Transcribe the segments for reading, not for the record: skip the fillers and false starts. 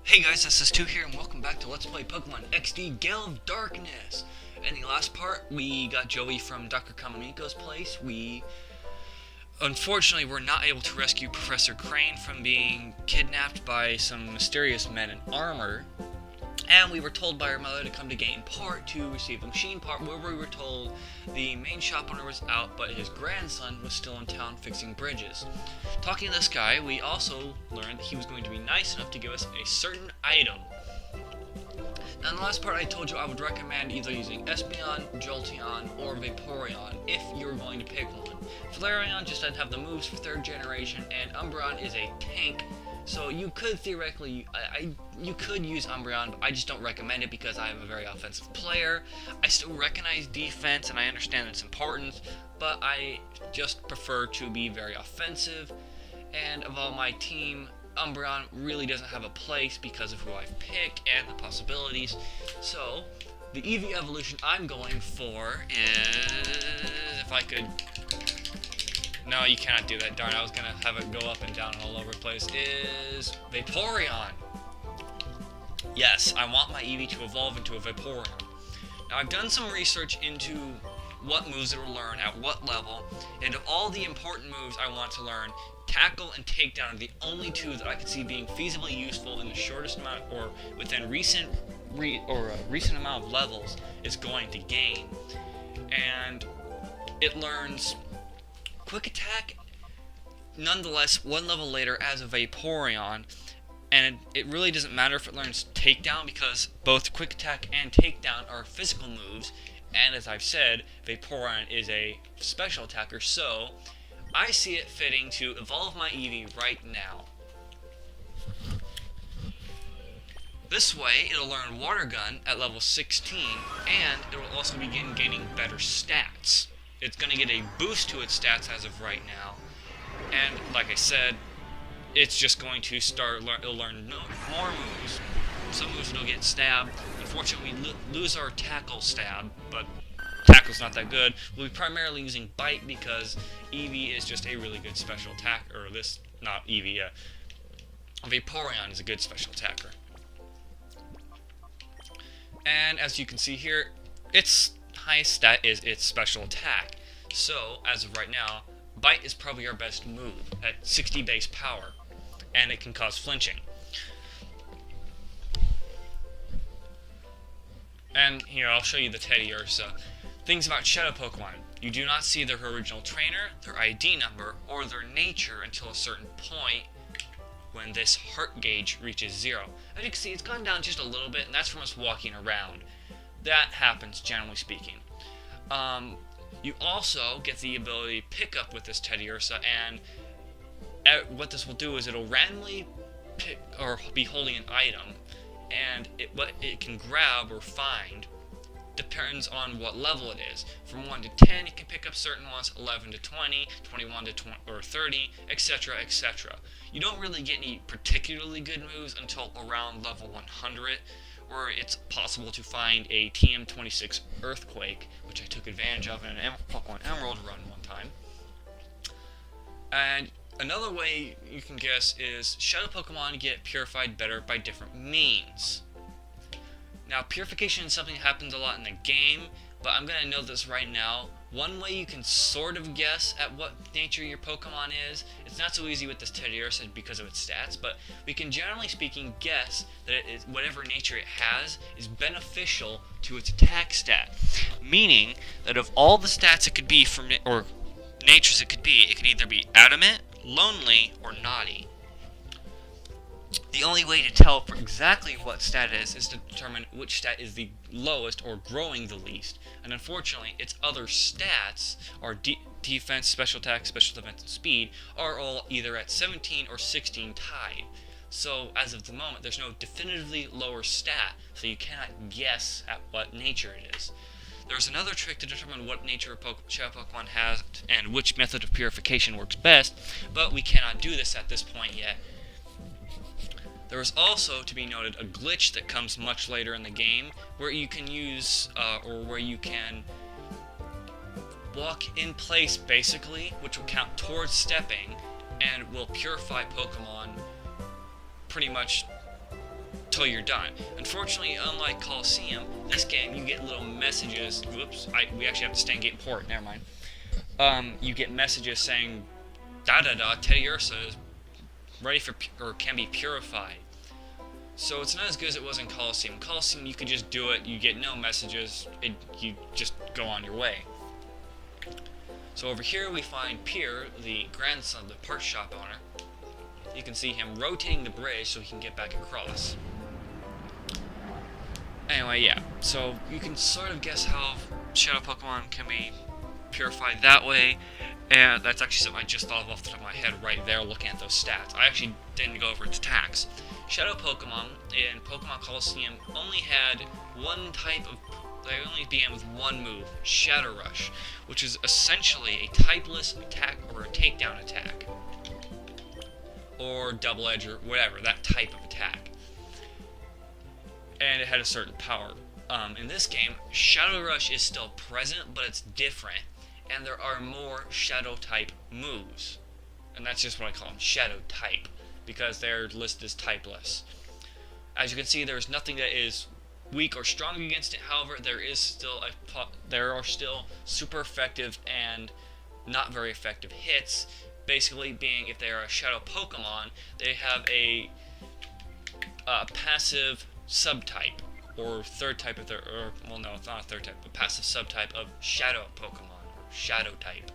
Hey guys, this is 2 here, and welcome back to Let's Play Pokemon XD Gale of Darkness. In the last part, we got Joey from Dr. Kamamiko's place. We unfortunately were not able to rescue Professor Crane from being kidnapped by some mysterious men in armor. And we were told by our mother to come to Gate Part to receive the machine part, where we were told the main shop owner was out, but his grandson was still in town fixing bridges. Talking to this guy, we also learned that he was going to be nice enough to give us a certain item. Now, in the last part, I told you I would recommend either using Espeon, Jolteon, or Vaporeon if you're going to pick one. Flareon just doesn't have the moves for 3rd generation, and Umbreon is a tank. So you could theoretically, you could use Umbreon, but I just don't recommend it because I am a very offensive player. I still recognize defense and I understand its importance, but I just prefer to be very offensive. And of all my team, Umbreon really doesn't have a place because of who I pick and the possibilities. So the EV evolution I'm going for is, if I could... No, you cannot do that. Darn, I was gonna have it go up and down all over the place. Is Vaporeon. Yes, I want my Eevee to evolve into a Vaporeon. Now, I've done some research into what moves it will learn at what level, and of all the important moves I want to learn, Tackle and Takedown are the only two that I could see being feasibly useful in the shortest amount, or within recent amount of levels it's going to gain. And it learns Quick Attack, nonetheless, one level later as a Vaporeon, and it really doesn't matter if it learns Takedown because both Quick Attack and Takedown are physical moves, and as I've said, Vaporeon is a special attacker, so I see it fitting to evolve my Eevee right now. This way, it'll learn Water Gun at level 16, and it will also begin gaining better stats. It's going to get a boost to its stats as of right now, and like I said, it's just going to start, it'll learn more moves. Some moves it'll get Stab. Unfortunately, we lose our Tackle Stab, but Tackle's not that good. We'll be primarily using Bite because Eevee is just a really good special attacker, or this, not Eevee, Vaporeon is a good special attacker. And as you can see here, its highest stat is its special attack. So, as of right now, Bite is probably our best move at 60 base power, and it can cause flinching. And here, I'll show you the Teddiursa. Things about Shadow Pokemon. You do not see their original trainer, their ID number, or their nature until a certain point when this heart gauge reaches 0. As you can see, it's gone down just a little bit, and that's from us walking around. That happens, generally speaking. You also get the ability to pick up with this Teddiursa, and what this will do is it'll randomly pick or be holding an item, and what it can grab or find depends on what level it is. From 1 to 10, it can pick up certain ones, 11 to 20, 21 to 20, or 30, etc., etc. You don't really get any particularly good moves until around level 100, where it's possible to find a TM26 Earthquake, which I took advantage of in an Pokemon Emerald run one time. And another way you can guess is Shadow Pokemon get purified better by different means. Now, purification is something that happens a lot in the game, but I'm going to know this right now. One way you can sort of guess at what nature your Pokemon is, it's not so easy with this Teddiursa because of its stats, but we can generally speaking guess that it is, whatever nature it has is beneficial to its attack stat. Meaning that of all the stats it could be from, or natures it could either be adamant, lonely, or naughty. The only way to tell for exactly what stat it is to determine which stat is the lowest or growing the least. And unfortunately, its other stats, are defense, special attack, special defense, and speed, are all either at 17 or 16 tied. So, as of the moment, there's no definitively lower stat, so you cannot guess at what nature it is. There's another trick to determine what nature a Shadow Pokemon has and which method of purification works best, but we cannot do this at this point yet. There is also, to be noted, a glitch that comes much later in the game, where you can use, or where you can walk in place, basically, which will count towards stepping, and will purify Pokemon pretty much till you're done. Unfortunately, unlike Coliseum, this game you get little messages. Whoops, we actually have to stand gate port. Never mind. You get messages saying, da da da, Teddy Ursa is ready for or can be purified. So it's not as good as it was in Coliseum. Coliseum, you could just do it. You get no messages. You just go on your way. So over here we find Pierre, the grandson of the parts shop owner. You can see him rotating the bridge so he can get back across. Anyway, yeah. So you can sort of guess how Shadow Pokemon can be purified that way. And that's actually something I just thought of off the top of my head right there looking at those stats. I actually didn't go over its attacks. Shadow Pokemon in Pokemon Coliseum only had one type of... They only began with one move, Shadow Rush, which is essentially a typeless attack or a takedown attack. Or double edge or whatever, that type of attack. And it had a certain power. In this game, Shadow Rush is still present, but it's different. And there are more Shadow type moves. And that's just what I call them, Shadow type, because they're listed as typeless. As you can see, there's nothing that is weak or strong against it. However, there are still super effective and not very effective hits. Basically, being if they are a Shadow Pokemon, they have a passive subtype or third type of well, no, it's not a third type, but passive subtype of Shadow Pokemon or Shadow type.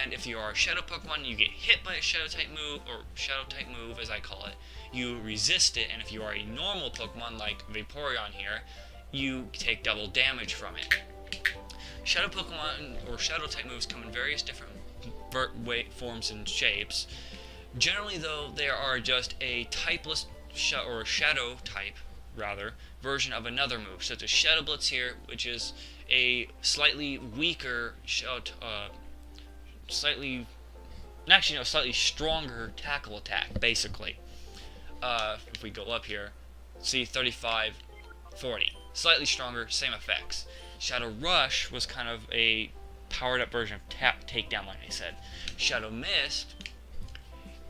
And if you are a Shadow Pokemon, you get hit by a Shadow type move, or Shadow type move as I call it, you resist it, and if you are a normal Pokemon like Vaporeon here, you take double damage from it. Shadow Pokemon or Shadow type moves come in various different forms and shapes. Generally though, they are just a typeless or a Shadow type rather version of another move, such as Shadow Blitz here, which is a slightly weaker slightly stronger tackle attack, basically. If we go up here, see 35, 40. Slightly stronger, same effects. Shadow Rush was kind of a powered up version of Takedown, like I said. Shadow Mist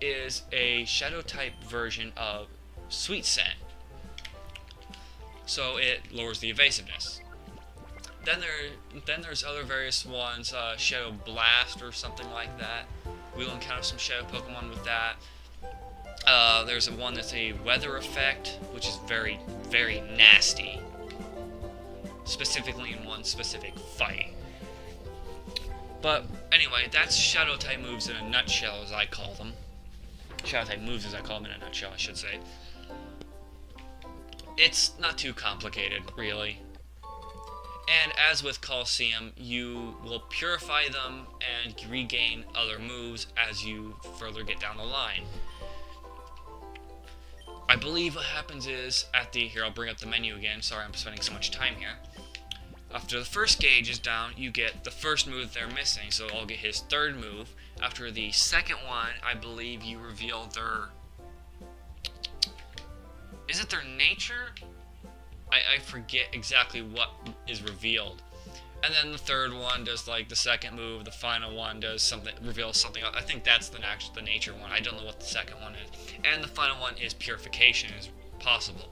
is a Shadow type version of Sweet Scent. So it lowers the evasiveness. Then there's other various ones, Shadow Blast or something like that. We'll encounter some Shadow Pokemon with that. There's one that's a weather effect, which is very, very nasty. Specifically in one specific fight. But anyway, that's Shadow type moves in a nutshell, as I call them. Shadow type moves, as I call them in a nutshell, I should say. It's not too complicated, really. And as with Coliseum, you will purify them and regain other moves as you further get down the line. I believe what happens is, here I'll bring up the menu again, sorry I'm spending so much time here. After the first gauge is down, you get the first move they're missing, so I'll get his third move. After the second one, I believe you reveal their... Is it their nature? I forget exactly what is revealed. And then the third one does like the second move, the final one does something, reveals something else. I think that's the nature one. I don't know what the second one is. And the final one is purification, is possible.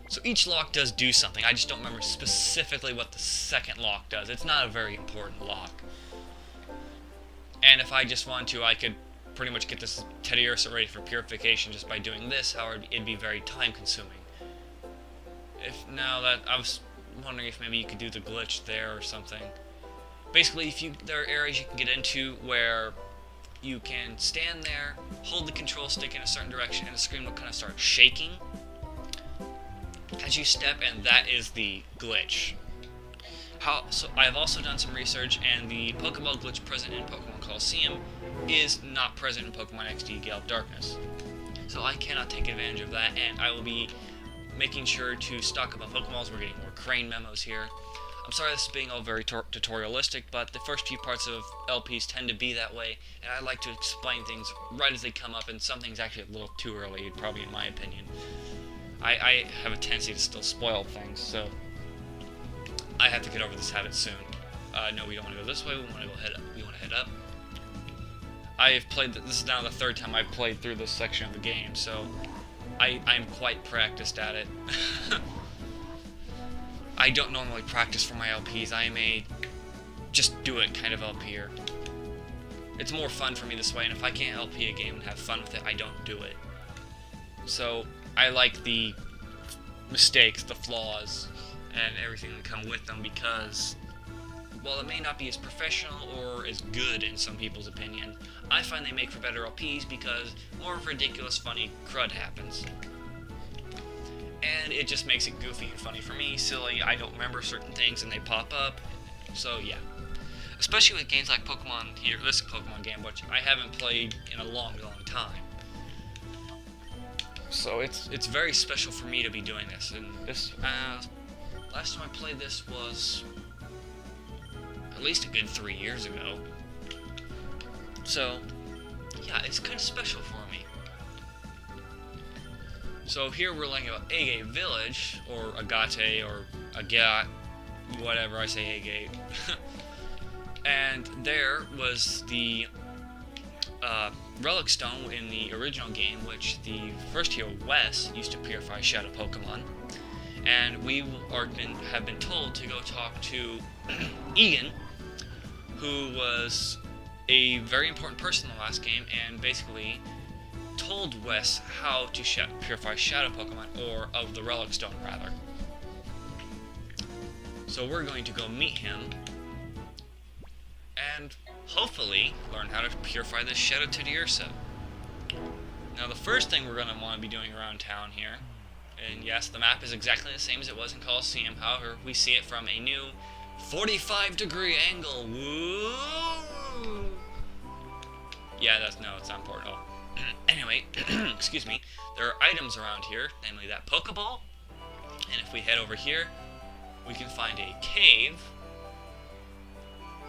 So each lock does do something. I just don't remember specifically what the second lock does. It's not a very important lock. And if I just wanted to, I could pretty much get this Teddy Ursa ready for purification just by doing this. However, it'd be very time consuming. I was wondering if maybe you could do the glitch there or something. Basically, there are areas you can get into where you can stand there, hold the control stick in a certain direction, and the screen will kind of start shaking as you step, and that is the glitch. So I've also done some research, and the Pokeball glitch present in Pokemon Coliseum is not present in Pokemon XD Gale of Darkness. So I cannot take advantage of that, and I will be making sure to stock up on Pokeballs. We're getting more Crane memos here. I'm sorry this is being all very tutorialistic, but the first few parts of LPs tend to be that way, and I like to explain things right as they come up, and some things actually a little too early, probably in my opinion. I have a tendency to still spoil things, so I have to get over this habit soon. No, we don't want to go this way, we want to go head up. We want to head up. I have played, this is now the third time I've played through this section of the game, so I'm quite practiced at it. I don't normally practice for my LPs. I am a just do it kind of LPer. It's more fun for me this way, and if I can't LP a game and have fun with it, I don't do it. So I like the mistakes, the flaws, and everything that come with them because, while it may not be as professional or as good in some people's opinion, I find they make for better LPs because more ridiculous, funny crud happens. And it just makes it goofy and funny for me, silly, I don't remember certain things and they pop up, so yeah. Especially with games like Pokemon here, this Pokemon game, which I haven't played in a long, long time. So it's very special for me to be doing this, and this, last time I played this was at least a good 3 years ago. So, yeah, it's kind of special for me. So here we're learning about Agate Village, or Agate, or Agat, whatever, I say Agate. And there was the Relic Stone in the original game, which the first hero, Wes, used to purify Shadow Pokemon. And we have been told to go talk to Egan, who was a very important person in the last game, and basically told Wes how to purify Shadow Pokemon, or of the Relic Stone, rather. So we're going to go meet him, and hopefully learn how to purify this Shadow Teddiursa. Now the first thing we're going to want to be doing around town here, and yes, the map is exactly the same as it was in Coliseum, however, we see it from a new 45-degree angle. Woo! Yeah, it's not important. Oh. Anyway, excuse me, there are items around here, namely that Pokeball, and if we head over here, we can find a cave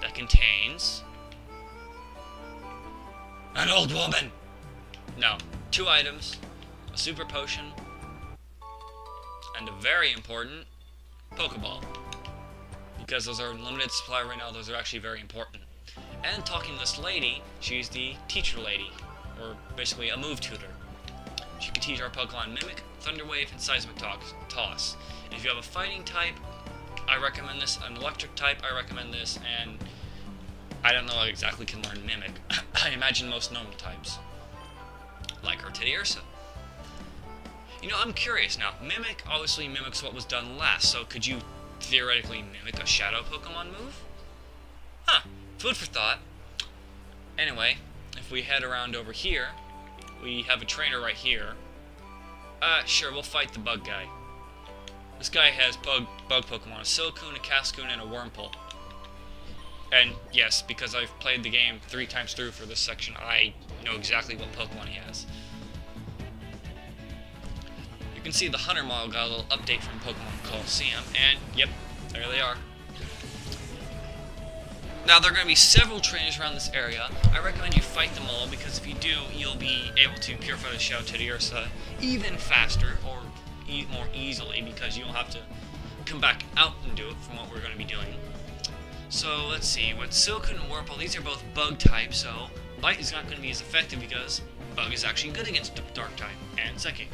that contains an old woman. No, 2 items, a super potion, and a very important Pokeball. Because those are in limited supply right now, those are actually very important. And talking to this lady, she's the teacher lady, or basically a move tutor. She can teach our Pokemon Mimic, Thunder Wave, and Seismic Toss. If you have a fighting type, I recommend this. An electric type, I recommend this, and I don't know exactly can learn Mimic. I imagine most normal types, like our Teddiursa. You know, I'm curious now. Mimic obviously mimics what was done last, so could you theoretically mimic a Shadow Pokemon move? Huh. Food for thought. Anyway, if we head around over here, we have a trainer right here. Sure, we'll fight the bug guy. This guy has bug Pokemon, a Silcoon, a Cascoon, and a Wurmple. And yes, because I've played the game 3 times through for this section, I know exactly what Pokemon he has. You can see the Hunter model got a little update from Pokemon Coliseum, and yep, there they are. Now, there are going to be several trainers around this area. I recommend you fight them all, because if you do, you'll be able to purify the Shadow Teddiursa even faster, or more easily, because you don't have to come back out and do it from what we're going to be doing. So, let's see, with Silcoon and Wurmple, these are both bug types, so Light is not going to be as effective because Bug is actually good against Dark type and Psychic.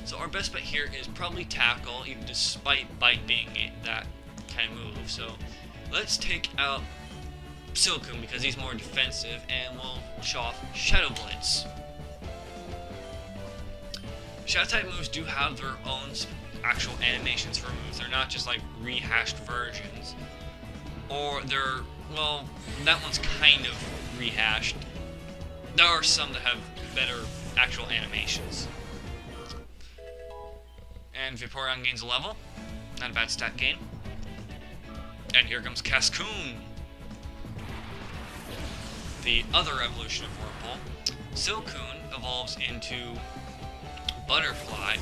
So our best bet here is probably Tackle, even despite Bite being that kind of move. So let's take out Silcoon because he's more defensive, and we'll show off Shadow Blitz. Shadow type moves do have their own actual animations for moves. They're not just like rehashed versions. Or they're, well, that one's kind of rehashed. There are some that have better actual animations. And Vaporeon gains a level. Not a bad stat gain. And here comes Cascoon. The other evolution of Wurmple. Silcoon evolves into Butterfly.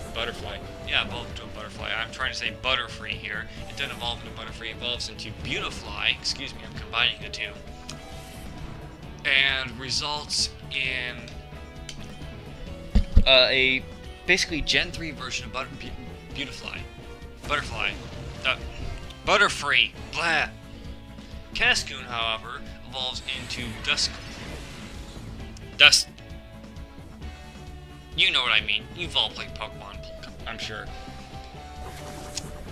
Yeah, evolved into a Butterfly. I'm trying to say Butterfree here. It doesn't evolve into Butterfree, it evolves into Beautifly. Excuse me, I'm combining the two. And results in a basically Gen 3 version of Beautifly. Butterfree. Blah. Cascoon, however, evolves into You know what I mean. You've all played Pokemon, I'm sure.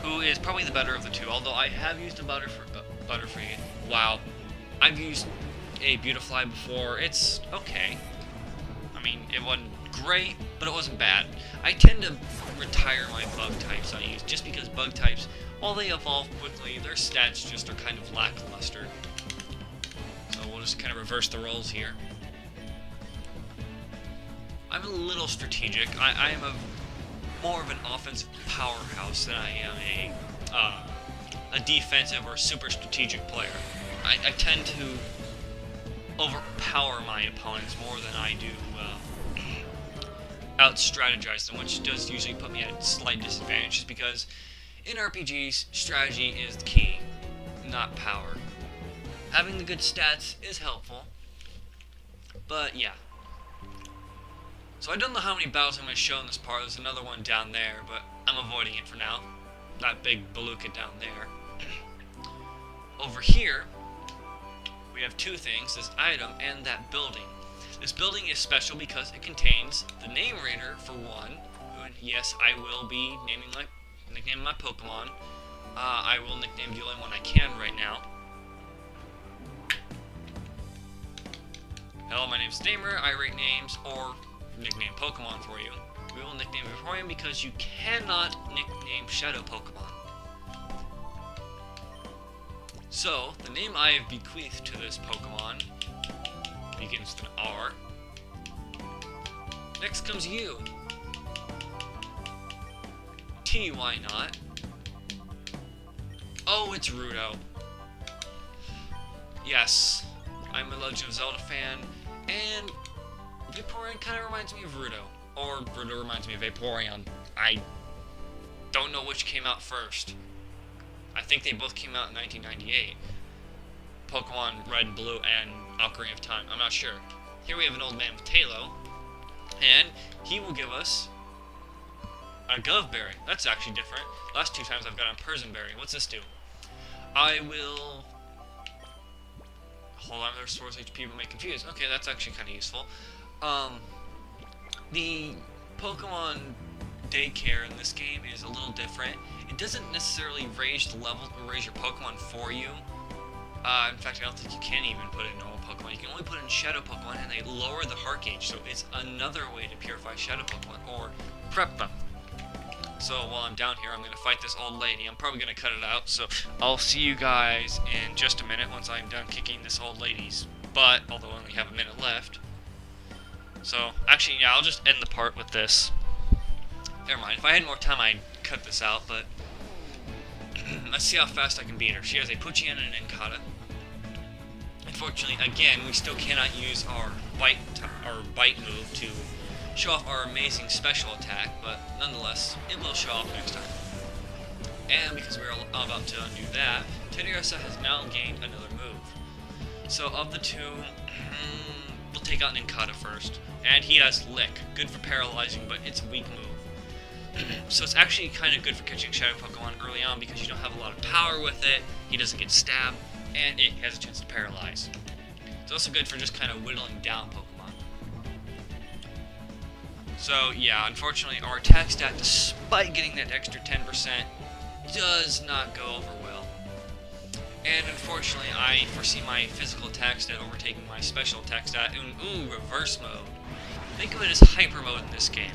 Who is probably the better of the two, although I have used a Butterfree. Wow. I've used a Beautifly before. It's okay. I mean, it wasn't great, but it wasn't bad. I tend to retire my bug types I use, just because bug types, while they evolve quickly, their stats just are kind of lackluster. So we'll just kind of reverse the roles here. I'm a little strategic. I am more of an offensive powerhouse than I am a defensive or super strategic player. I tend to overpower my opponents more than I do out-strategize them, which does usually put me at a slight disadvantage, just because in RPGs, strategy is the key, not power. Having the good stats is helpful, but yeah. So I don't know how many battles I'm going to show in this part. There's another one down there, but I'm avoiding it for now. That big Beluga down there. Over here, we have two things, this item and that building. This building is special because it contains the name reader for one. And yes, I will be nicknaming my Pokemon. I will nickname the only one I can right now. Hello, my name's Damer. I rate names or nickname Pokemon for you. We will nickname Vaporeon because you cannot nickname Shadow Pokemon. So, the name I have bequeathed to this Pokemon begins with an R. Next comes you. T, why not? Oh, it's Rudo. Yes, I'm a Legend of Zelda fan, and Vaporeon kind of reminds me of Rudo. Or Rudo reminds me of Vaporeon. I don't know which came out first. I think they both came out in 1998. Pokemon Red and Blue and Ocarina of Time. I'm not sure. Here we have an old man with Tailo, and he will give us a Govberry. That's actually different. Last two times I've got a Persianberry. What's this do? I will... Hold on, there's source HP, but may confuse. Okay, that's actually kind of useful. The Pokemon daycare in this game is a little different. It doesn't necessarily raise the level or raise your Pokemon for you. In fact, I don't think you can even put in normal Pokemon. You can only put in Shadow Pokemon, and they lower the heart gauge, so it's another way to purify Shadow Pokemon, or prep them. So while I'm down here, I'm going to fight this old lady. I'm probably going to cut it out, so I'll see you guys in just a minute once I'm done kicking this old lady's butt, although I only have a minute left. So, actually, yeah, I'll just end the part with this. Never mind, if I had more time, I'd cut this out, but let's see how fast I can beat her. She has a Poochyena and an Incada. Unfortunately, again, we still cannot use our bite move to show off our amazing special attack, but nonetheless, it will show off next time. And because we're about to undo that, Teddiursa has now gained another move. So of the two, we'll take out an Incada first. And he has Lick, good for paralyzing, but it's a weak move. So it's actually kind of good for catching Shadow Pokemon early on because you don't have a lot of power with it, he doesn't get stabbed, and it has a chance to paralyze. It's also good for just kind of whittling down Pokemon. So yeah, unfortunately our attack stat, despite getting that extra 10%, does not go over well. And unfortunately I foresee my physical attack stat overtaking my special attack stat in, reverse mode. Think of it as hyper mode in this game.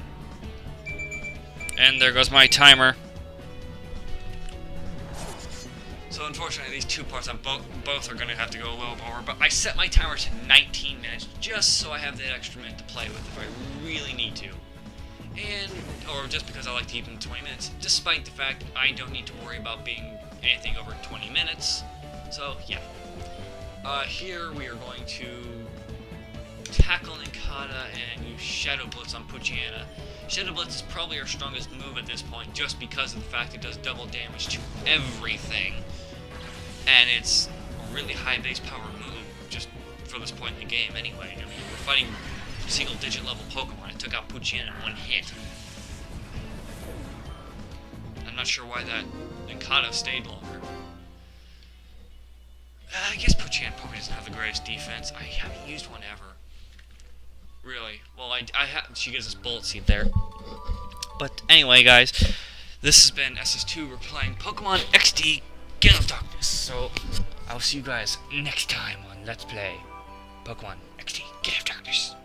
And there goes my timer. So unfortunately these two parts on both are going to have to go a little over, but I set my timer to 19 minutes just so I have that extra minute to play with if I really need to. And, or just because I like to keep them 20 minutes, despite the fact I don't need to worry about being anything over 20 minutes. So yeah. Here we are going to tackle Incada and use Shadow Blitz on Poochyena. Shadow Blitz is probably our strongest move at this point just because of the fact it does double damage to everything. And it's a really high base power move just for this point in the game anyway. I mean, we're fighting single digit level Pokemon. It took out Poochyena in one hit. I'm not sure why that Incada stayed longer. I guess Poochyena probably doesn't have the greatest defense. I haven't used one ever. really. Well, she gives us bullet seed there. But anyway, guys, this has been SS2. We're playing Pokemon XD Gale of Darkness. So I'll see you guys next time on Let's Play Pokemon XD Gale of Darkness.